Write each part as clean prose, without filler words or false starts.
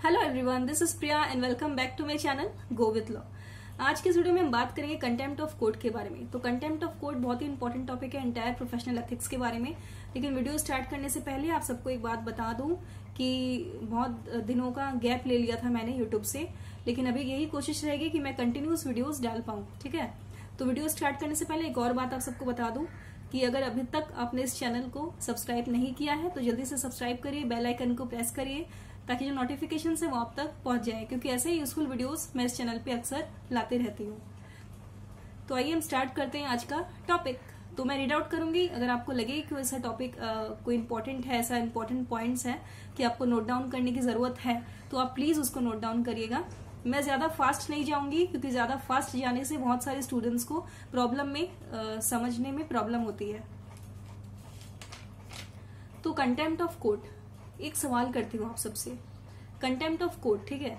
Hello everyone, this is Priya and welcome back to my channel go with law. आज के इस video में हम बात करेंगे कंटेम्प्ट ऑफ कोर्ट के बारे में। तो कंटेम्प्ट ऑफ कोर्ट बहुत ही इंपॉर्टेंट टॉपिक है एंटायर प्रोफेशनल एथिक्स के बारे में। लेकिन वीडियो स्टार्ट करने से पहले आप सबको एक बात बता दूं कि बहुत दिनों का गैप ले लिया था मैंने यूट्यूब से, लेकिन अभी यही कोशिश रहेगी कि मैं कंटिन्यूस वीडियोज डाल पाऊं। ठीक है, तो वीडियो स्टार्ट करने से पहले एक और बात आप सबको बता दूं कि अगर अभी तक आपने इस चैनल को सब्सक्राइब नहीं किया है तो जल्दी से सब्सक्राइब करिए, बेल आइकन को प्रेस करिए ताकि जो नोटिफिकेशन है वो आप तक पहुंच जाए, क्योंकि ऐसे ही यूजफुल वीडियोस मैं इस चैनल पे अक्सर लाते रहती हूँ। तो आइए हम स्टार्ट करते हैं आज का टॉपिक। तो मैं रीड आउट करूंगी, अगर आपको लगे कि ऐसा टॉपिक कोई इंपॉर्टेंट है, ऐसा इंपॉर्टेंट पॉइंट्स है कि आपको नोट डाउन करने की जरूरत है, तो आप प्लीज उसको नोट डाउन करिएगा। मैं ज्यादा फास्ट नहीं जाऊंगी क्योंकि ज्यादा फास्ट जाने से बहुत सारे स्टूडेंट्स को प्रॉब्लम में समझने में प्रॉब्लम होती है। तो कंटेम्प्ट ऑफ कोर्ट, एक सवाल करती हूँ आप सबसे। कंटेम्प्ट ऑफ कोर्ट, ठीक है,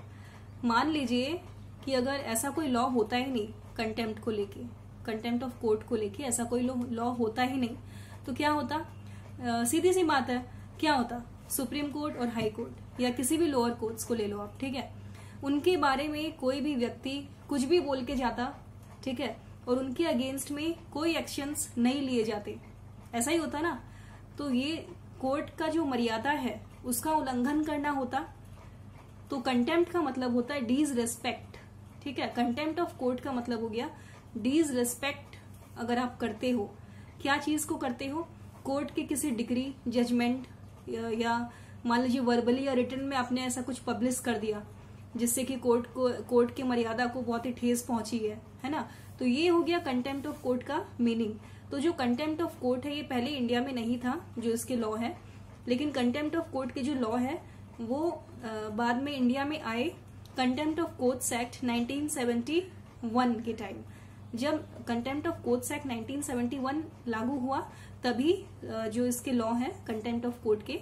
मान लीजिए कि अगर ऐसा कोई लॉ होता ही नहीं कंटेम्प्ट को लेके, कंटेम्प्ट ऑफ कोर्ट को लेके ऐसा कोई लॉ होता ही नहीं, तो क्या होता? सीधी सी बात है, क्या होता? सुप्रीम कोर्ट और हाई कोर्ट या किसी भी लोअर कोर्ट्स को ले लो आप, ठीक है, उनके बारे में कोई भी व्यक्ति कुछ भी बोल के जाता, ठीक है, और उनके अगेंस्ट में कोई एक्शंस नहीं लिए जाते, ऐसा ही होता ना। तो ये कोर्ट का जो मर्यादा है उसका उल्लंघन करना होता। तो कंटेम्प्ट का मतलब होता है डिसरिस्पेक्ट, ठीक है। कंटेम्प्ट ऑफ कोर्ट का मतलब हो गया डिसरिस्पेक्ट। अगर आप करते हो, क्या चीज को करते हो? कोर्ट के किसी डिग्री, जजमेंट या मान लीजिए वर्बली या रिटन में आपने ऐसा कुछ पब्लिश कर दिया जिससे कि कोर्ट की मर्यादा को बहुत ही ठेस पहुंची है ना। तो ये हो गया कंटेम्प्ट ऑफ कोर्ट का मीनिंग। तो जो कंटेम्प्ट ऑफ कोर्ट है ये पहले इंडिया में नहीं था जो इसके लॉ है, लेकिन कंटेम्प्ट ऑफ कोर्ट के जो लॉ है वो बाद में इंडिया में आए कंटेम्प्ट ऑफ कोर्ट्स एक्ट 1971 के टाइम। जब कंटेम्प्ट ऑफ कोर्ट्स एक्ट 1971 लागू हुआ तभी जो इसके लॉ है कंटेम्प्ट ऑफ कोर्ट के,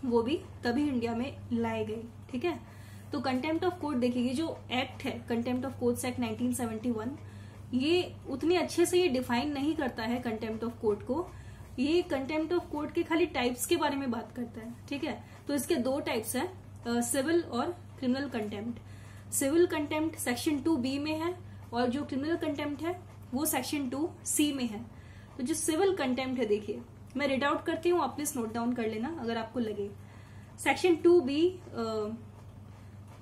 वो भी तभी इंडिया में लाए गए, ठीक है। तो कंटेम्प्ट ऑफ कोर्ट देखिए, जो एक्ट है कंटेम्प्ट ऑफ कोर्ट्स एक्ट 1971, ये उतने अच्छे से ये डिफाइन नहीं करता है कंटेम्प्ट ऑफ कोर्ट को। ये कंटेम्प्ट ऑफ कोर्ट के खाली टाइप्स के बारे में बात करता है, ठीक है। तो इसके दो टाइप्स हैं, सिविल और criminal contempt. Civil contempt section 2B में है और जो क्रिमिनल कंटेम्प्ट है वो सेक्शन 2C में है। तो जो सिविल कंटेम्प्ट है, देखिए मैं रीड आउट करती हूँ, आप प्लीज नोट डाउन कर लेना अगर आपको लगे। Section 2B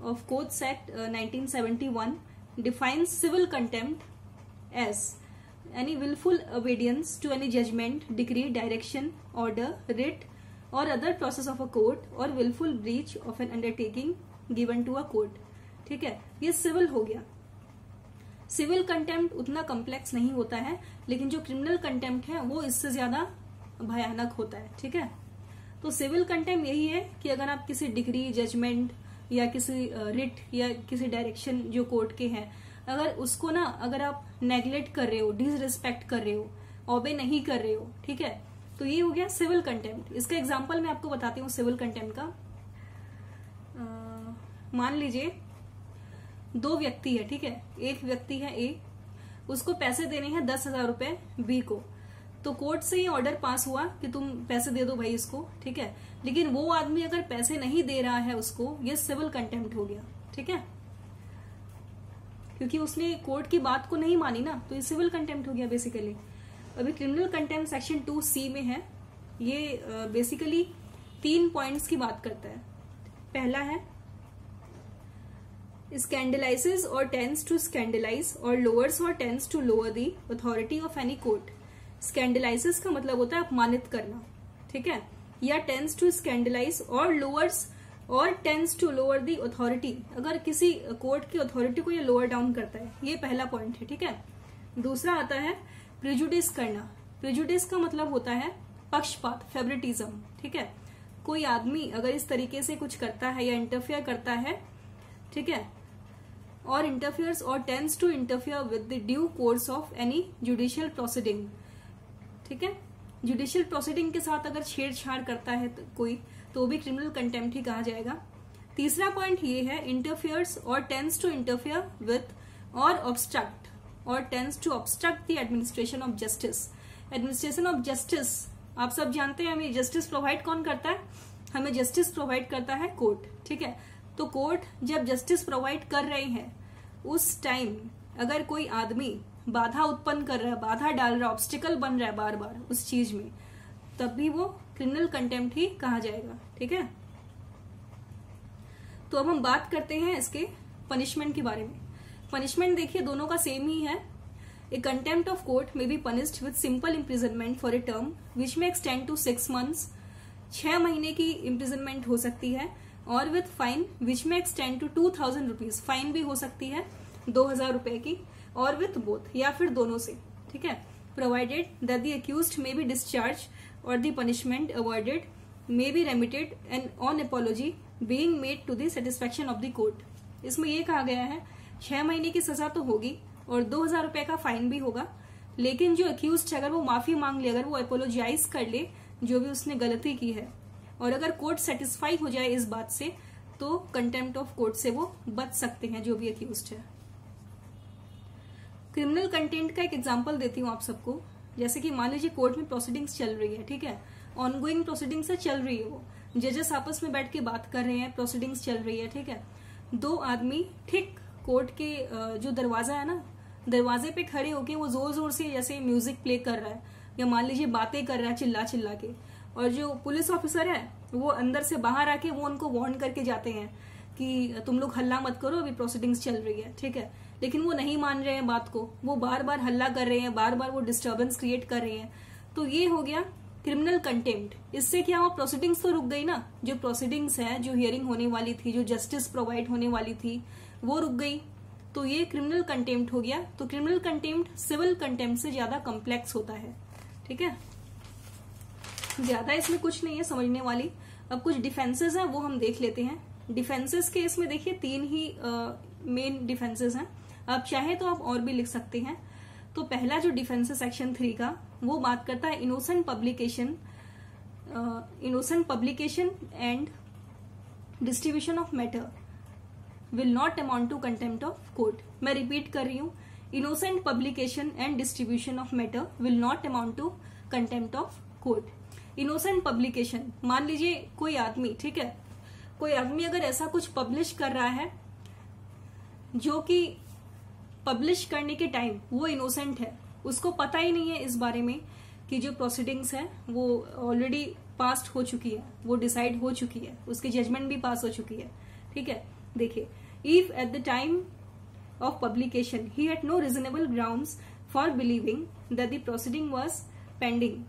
of Courts Act 1971 defines civil contempt as any willful obedience to any judgment, decree, direction, order, writ or other process of a court or willful breach of an undertaking given to a court, ठीक है। ये civil हो गया। Civil contempt उतना complex नहीं होता है, लेकिन जो क्रिमिनल कंटेम्प्ट है वो इससे ज्यादा भयानक होता है, ठीक है। तो सिविल कंटेम्प्ट यही है कि अगर आप किसी डिग्री, जजमेंट या किसी रिट या किसी डायरेक्शन जो कोर्ट के हैं, अगर उसको ना अगर आप नेग्लेक्ट कर रहे हो, डिसरिस्पेक्ट कर रहे हो, ओबे नहीं कर रहे हो, ठीक है, तो ये हो गया सिविल कंटेम्प्ट। इसका एग्जांपल मैं आपको बताती हूँ सिविल कंटेम्प्ट का। मान लीजिए दो व्यक्ति है, ठीक है, एक व्यक्ति है ए, उसको पैसे देने हैं 10,000 रुपए बी को। तो कोर्ट से ये ऑर्डर पास हुआ कि तुम पैसे दे दो भाई इसको, ठीक है, लेकिन वो आदमी अगर पैसे नहीं दे रहा है उसको, ये सिविल कंटेम्प्ट हो गया, ठीक है, क्योंकि उसने कोर्ट की बात को नहीं मानी ना, तो ये सिविल कंटेम्प्ट हो गया बेसिकली। अभी क्रिमिनल कंटेम्प्ट सेक्शन 2C में है, ये बेसिकली 3 पॉइंट्स की बात करता है। पहला है स्कैंडलाइजेस और टेंड्स टू स्कैंडलाइज और लोअर्स और tends to lower the authority of any court. Scandalises का मतलब होता है अपमानित करना, ठीक है, या टेंड्स टू स्कैंडलाइज और लोअर्स और tends to lower the authority, अगर किसी कोर्ट की अथॉरिटी को ये लोअर डाउन करता है, ये पहला पॉइंट है, ठीक है। दूसरा आता है प्रिजुडिस करना। प्रिजुडिस का मतलब होता है पक्षपात, फेवरेटिज्म, ठीक है। कोई आदमी अगर इस तरीके से कुछ करता है या इंटरफेयर करता है, ठीक है, और इंटरफेयर्स और tends to interfere with the due course of any judicial proceeding, ठीक है, जुडिशियल प्रोसीडिंग के साथ अगर छेड़छाड़ करता है तो कोई, तो भी क्रिमिनल कंटेम्प्ट ही कहा जाएगा। तीसरा पॉइंट ये है इंटरफियर्स और टेंड्स टू इंटरफियर विथ और ऑब्स्ट्रक्ट और tends to obstruct the administration of justice. Administration of justice आप सब जानते हैं, हमें जस्टिस प्रोवाइड कौन करता है? हमें जस्टिस प्रोवाइड करता है कोर्ट, ठीक है। तो कोर्ट जब जस्टिस प्रोवाइड कर रहे हैं उस टाइम अगर कोई आदमी बाधा उत्पन्न कर रहा है, बाधा डाल रहा है, ऑब्स्टिकल बन रहा है बार बार उस चीज में, तब भी वो क्रिमिनल कंटेम्प्ट ही कहा जाएगा। ठीक है, तो अब हम बात करते हैं इसके पनिशमेंट के बारे में। पनिशमेंट देखिए दोनों का सेम ही है। ए कंटेम्प्ट ऑफ कोर्ट में be punished with simple imprisonment for a term which में एक्सटेंड टू 6 months, 6 महीने की इम्प्रिजनमेंट हो सकती है, और विद फाइन विच में एक्सटेंड टू 2000 रुपीज, फाइन भी हो सकती है 2000 रुपए की, और विथ बोथ या फिर दोनों से। ठीक है, provided that the accused may be discharge और the punishment avoided may be remitted and on apology being made to the satisfaction of the court. इसमें यह कहा गया है 6 महीने की सजा तो होगी और 2000 रुपए का फाइन भी होगा, लेकिन जो अक्यूज्ड है अगर वो माफी मांग ले, अगर वो अपोलोजाइज कर ले जो भी उसने गलती की है, और अगर कोर्ट सेटिस्फाई हो जाए इस बात से, तो कंटेम्प्ट ऑफ कोर्ट से वो बच सकते हैं जो भी अक्यूज्ड है। क्रिमिनल कंटेंट का एक एग्जांपल देती हूँ आप सबको। जैसे कि मान लीजिए कोर्ट में प्रोसीडिंग्स चल रही है, ठीक है, ऑनगोइंग प्रोसीडिंग्स चल रही है, वो जजेस आपस में बैठ के बात कर रहे हैं, प्रोसीडिंग्स चल रही है। ठीक है, 2 आदमी ठीक कोर्ट के जो दरवाजा है ना, दरवाजे पे खड़े होके वो जोर जोर से जैसे म्यूजिक प्ले कर रहा है, या मान लीजिए बातें कर रहा है चिल्ला चिल्ला के, और जो पुलिस ऑफिसर है वो अंदर से बाहर आके वो उनको वार्न करके जाते हैं कि तुम लोग हल्ला मत करो, अभी प्रोसीडिंग्स चल रही है। ठीक है, लेकिन वो नहीं मान रहे हैं बात को, वो बार बार हल्ला कर रहे हैं, बार बार वो डिस्टर्बेंस क्रिएट कर रहे हैं। तो ये हो गया क्रिमिनल कंटेम्प्ट। इससे क्या हुआ, प्रोसीडिंग्स तो रुक गई ना, जो प्रोसीडिंग्स है, जो हियरिंग होने वाली थी, जो जस्टिस प्रोवाइड होने वाली थी, वो रुक गई। तो ये क्रिमिनल कंटेम्प्ट हो गया। तो क्रिमिनल कंटेम्प्ट सिविल कंटेम्प्ट से ज्यादा कॉम्प्लेक्स होता है। ठीक है, ज्यादा इसमें कुछ नहीं है समझने वाली। अब कुछ डिफेंसेस हैं वो हम देख लेते हैं। डिफेंसेस के इसमें देखिए 3 ही मेन डिफेंसेस हैं। आप चाहे तो आप और भी लिख सकते हैं। तो पहला जो डिफेंस है सेक्शन 3 का, वो बात करता है innocent publication and distribution of matter will not amount to contempt of court. मैं रिपीट कर रही हूं, innocent publication and distribution of matter will not amount to contempt of court. Innocent publication, मान लीजिए कोई आदमी, ठीक है, कोई आदमी अगर ऐसा कुछ पब्लिश कर रहा है जो कि पब्लिश करने के टाइम वो इनोसेंट है, उसको पता ही नहीं है इस बारे में कि जो प्रोसीडिंग्स है वो ऑलरेडी पास्ट हो चुकी है, वो डिसाइड हो चुकी है, उसकी जजमेंट भी पास हो चुकी है। ठीक है, देखिए, if at the time of publication he had no reasonable grounds for believing that the proceeding was pending,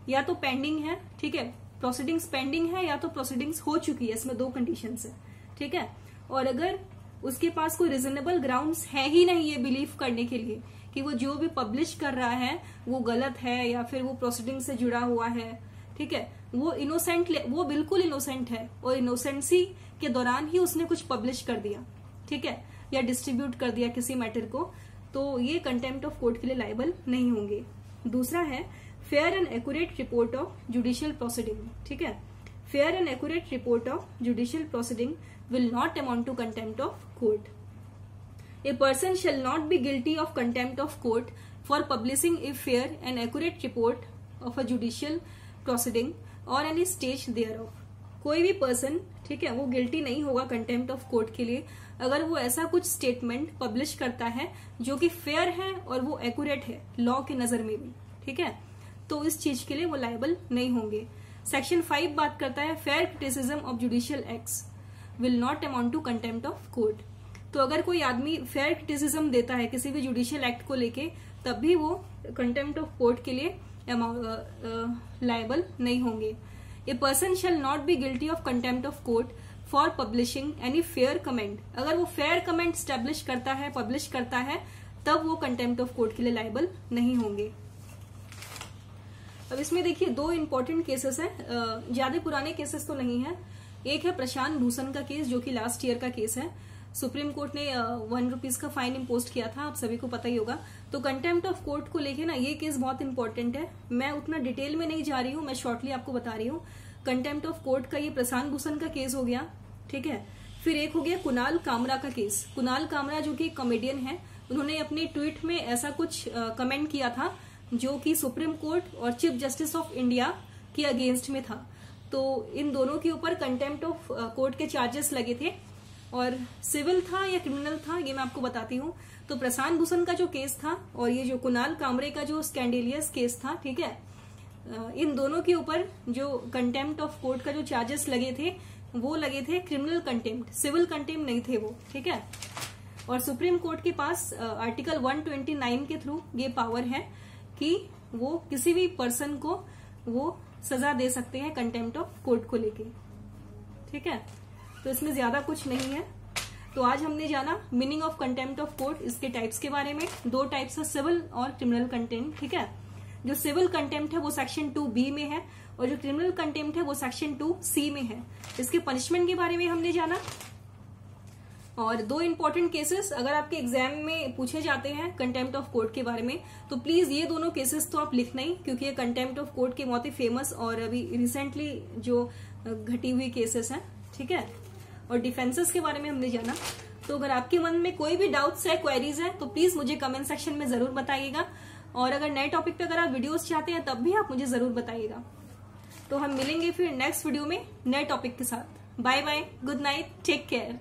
या तो पेंडिंग है, ठीक है, प्रोसीडिंग्स पेंडिंग है, या तो प्रोसीडिंग्स हो चुकी है, इसमें 2 कंडीशंस है। ठीक है, और अगर उसके पास कोई रीजनेबल ग्राउंड्स है ही नहीं ये बिलीव करने के लिए कि वो जो भी पब्लिश कर रहा है वो गलत है या फिर वो प्रोसीडिंग से जुड़ा हुआ है, ठीक है, वो इनोसेंट, वो बिल्कुल इनोसेंट है और इनोसेंसी के दौरान ही उसने कुछ पब्लिश कर दिया, ठीक है, या डिस्ट्रीब्यूट कर दिया किसी मैटर को, तो ये कंटेम्प्ट ऑफ कोर्ट के लिए लायबल नहीं होंगे। दूसरा है fair and accurate report of judicial proceeding. ठीक है, fair and accurate report of judicial proceeding will not amount to contempt of court. A person shall not be guilty of contempt of court for publishing a fair and accurate report of a judicial proceeding or any stage thereof. कोई भी person, ठीक है, वो guilty नहीं होगा contempt of court के लिए अगर वो ऐसा कुछ स्टेटमेंट पब्लिश करता है जो कि फेयर है और वो एक्यूरेट है लॉ की नजर में भी। ठीक है, तो इस चीज के लिए वो लायबल नहीं होंगे। सेक्शन 5 बात करता है fair criticism of judicial acts will not amount to contempt of court. तो अगर कोई आदमी फेयर क्रिटिसिज्म देता है किसी भी जुडिशियल एक्ट को लेके, तब भी वो कंटेम्प्ट ऑफ कोर्ट के लिए लायबल नहीं होंगे। A person shall not be guilty of contempt of court for publishing any fair comment. अगर वो फेयर कमेंट स्टैब्लिश करता है, पब्लिश करता है, तब वो कंटेम्प्ट ऑफ कोर्ट के लिए लायबल नहीं होंगे। अब इसमें देखिए 2 इंपॉर्टेंट केसेस हैं, ज्यादा पुराने केसेस तो नहीं है। एक है प्रशांत भूषण का केस जो कि लास्ट ईयर का केस है। सुप्रीम कोर्ट ने 1 रुपीज का फाइन इम्पोज किया था, आप सभी को पता ही होगा। तो कंटेम्प्ट ऑफ कोर्ट को लेके ना ये केस बहुत इंपॉर्टेंट है। मैं उतना डिटेल में नहीं जा रही हूँ, मैं शॉर्टली आपको बता रही हूँ। कंटेम्प्ट ऑफ कोर्ट का ये प्रशांत भूषण का केस हो गया, ठीक है। फिर एक हो गया कुणाल कामरा का केस। कुणाल कामरा जो कि कॉमेडियन है, उन्होंने अपने ट्वीट में ऐसा कुछ कमेंट किया था जो कि सुप्रीम कोर्ट और चीफ जस्टिस ऑफ इंडिया के अगेंस्ट में था। तो इन दोनों के ऊपर कंटेम्प्ट ऑफ कोर्ट के चार्जेस लगे थे। और सिविल था या क्रिमिनल था ये मैं आपको बताती हूँ। तो प्रशांत भूषण का जो केस था और ये जो कुणाल कामरे का जो स्कैंडेलियस केस था, ठीक है, इन दोनों के ऊपर जो कंटेम्प्ट ऑफ कोर्ट का जो चार्जेस लगे थे वो लगे थे क्रिमिनल कंटेम्प्ट, सिविल कंटेम्प्ट नहीं थे वो, ठीक है। और सुप्रीम कोर्ट के पास आर्टिकल 129 के थ्रू ये पावर है कि वो किसी भी पर्सन को वो सजा दे सकते हैं कंटेम्प्ट ऑफ कोर्ट को लेके, ठीक है। तो इसमें ज्यादा कुछ नहीं है। तो आज हमने जाना meaning of contempt of court, इसके टाइप्स के बारे में। दो टाइप्स है, सिविल और क्रिमिनल कंटेम्प्ट, ठीक है। जो सिविल कंटेम्प्ट है वो सेक्शन 2B में है और जो क्रिमिनल कंटेम्प्ट है वो सेक्शन 2C में है। इसके पनिशमेंट के बारे में हमने जाना। और दो इंपॉर्टेंट केसेस अगर आपके एग्जाम में पूछे जाते हैं कंटेम्प्ट ऑफ कोर्ट के बारे में, तो प्लीज ये दोनों केसेस तो आप लिखना ही, क्योंकि ये कंटेम्प्ट ऑफ कोर्ट के बहुत ही फेमस और अभी रिसेंटली जो घटी हुई केसेस हैं, ठीक है। और डिफेंसेस के बारे में हमने जाना। तो अगर आपके मन में कोई भी डाउट्स है, क्वेरीज है, तो प्लीज मुझे कमेंट सेक्शन में जरूर बताइएगा। और अगर नए टॉपिक पे अगर आप वीडियोस चाहते हैं तब भी आप मुझे जरूर बताइएगा। तो हम मिलेंगे फिर नेक्स्ट वीडियो में नए टॉपिक के साथ। Bye bye, good night, take care.